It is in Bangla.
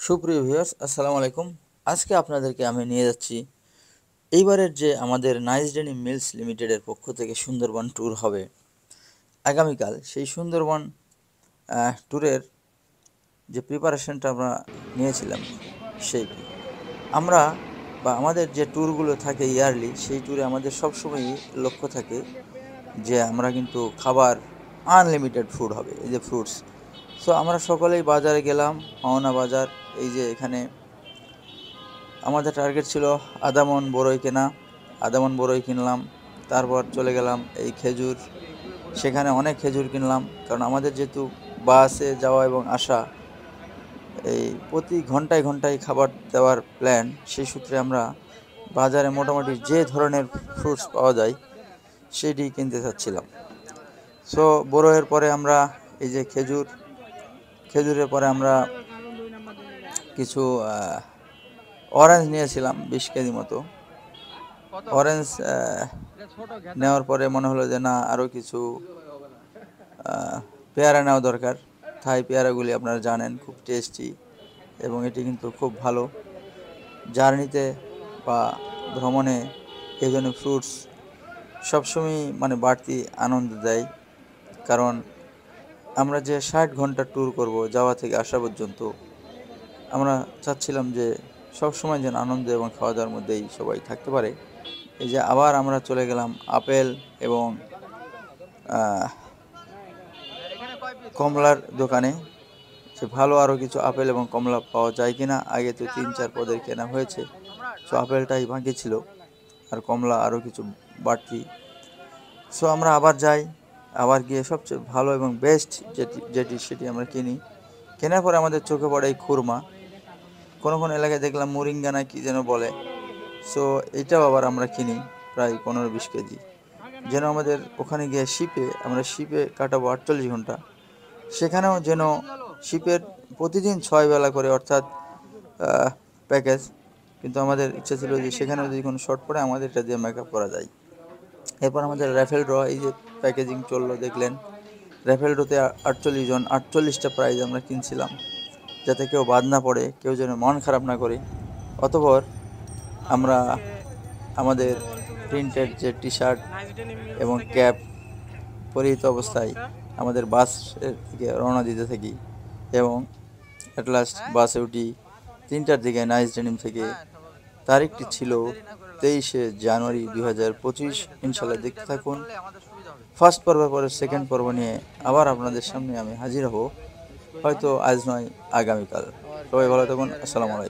সুপ্রিয় ভিউয়ার্স, আসসালামু আলাইকুম। আজকে আপনাদেরকে আমি নিয়ে যাচ্ছি এইবারের যে আমাদের নাইস ডেনিম মিলস লিমিটেডের পক্ষ থেকে সুন্দরবন ট্যুর হবে আগামীকাল। সেই সুন্দরবন ট্যুরের যে প্রিপারেশনটা আমরা নিয়েছিলাম সেইটি আমরা আমাদের যে ট্যুরগুলো থাকে ইয়ারলি, সেই ট্যুরে আমাদের সবসময়ই লক্ষ্য থাকে যে আমরা কিন্তু খাবার আনলিমিটেড ফুড হবে, এই যে ফ্রুটস। সো আমরা সকলেই বাজারে গেলাম, পাওনা বাজার। এই যে এখানে আমাদের টার্গেট ছিল আদামন বড়ই কেনা, আদামন বড়ই কিনলাম। তারপর চলে গেলাম এই খেজুর, সেখানে অনেক খেজুর কিনলাম, কারণ আমাদের যেহেতু বাসে যাওয়া এবং আসা, এই প্রতি ঘন্টায় ঘন্টায় খাবার দেওয়ার প্ল্যান, সেই সূত্রে আমরা বাজারে মোটামুটি যে ধরনের ফ্রুটস পাওয়া যায় সেটি কিনতে চাচ্ছিলাম। সো বড়ইয়ের পরে আমরা এই যে খেজুরের পরে আমরা কিছু অরেঞ্জ নিয়েছিলাম 20 কেজি মতো। অরেঞ্জ নেওয়ার পরে মনে হলো যে না, আরও কিছু পেয়ারা নেওয়া দরকার। থাই পেয়ারাগুলি আপনারা জানেন খুব টেস্টি, এবং এটি কিন্তু খুব ভালো জার্নিতে বা ভ্রমণে। এই জন্য ফ্রুটস সবসময় বাড়তি আনন্দ দেয়, কারণ আমরা যে 60 ঘন্টা ট্যুর করব যাওয়া থেকে আসা পর্যন্ত, আমরা চাচ্ছিলাম যে সবসময় যেন আনন্দ এবং খাওয়া দাওয়ার মধ্যেই সবাই থাকতে পারে। এই যে আবার আমরা চলে গেলাম আপেল এবং কমলার দোকানে, যে ভালো আরও কিছু আপেল এবং কমলা পাওয়া যায় কিনা। আগে তো 3-4 পদের কেনা হয়েছে, সো আপেলটাই বাকি ছিল, আর কমলা আরও কিছু বাড়তি। সো আমরা আবার যাই, আবার গিয়ে সবচেয়ে ভালো এবং বেস্ট যেটি সেটি আমরা কিনি। কেনার পরে আমাদের চোখে পড়ে এই খুরমা। কোনো এলাকায় দেখলাম মুরিঙ্গা না কি যেন বলে। সো এটাও আবার আমরা কিনি প্রায় 15-20 কেজি, যেন আমাদের ওখানে গিয়ে আমরা শিপে কাটাবো 48 ঘন্টা। সেখানেও যেন শিপের প্রতিদিন 6 বেলা করে, অর্থাৎ প্যাকেজ। কিন্তু আমাদের ইচ্ছা ছিল যে সেখানেও যদি কোনো শর্ট পড়ে আমাদের এটা দিয়ে মেকআপ করা যায়। এরপর আমাদের র্যাফেল ড্র, এই যে প্যাকেজিং চললো দেখলেন। র্যাফেল ড্রতে 48 জন, 48টা প্রাইজ আমরা কিনছিলাম, যাতে কেউ বাদ না পড়ে, কেউ যেন মন খারাপ না করে। অতঃপর আমরা আমাদের প্রিন্টেড যে টি শার্ট এবং ক্যাপ পরিহিত অবস্থায় আমাদের বাসের দিকে রওনা দিতে থাকি, এবং অ্যাট লাস্ট বাসে উঠি 3টার দিকে নাইস ডেনিম থেকে। তারিখটি ছিল 23শে জানুয়ারি 2025। ইনশাল্লাহ দেখতে থাকুন। ফার্স্ট পর্বের পরে সেকেন্ড পর্ব নিয়ে আবার আপনাদের সামনে আমি হাজির হব, হয়তো আজ নয় আগামীকাল। সবাই ভালো থাকুন। আসসালামু আলাইকুম।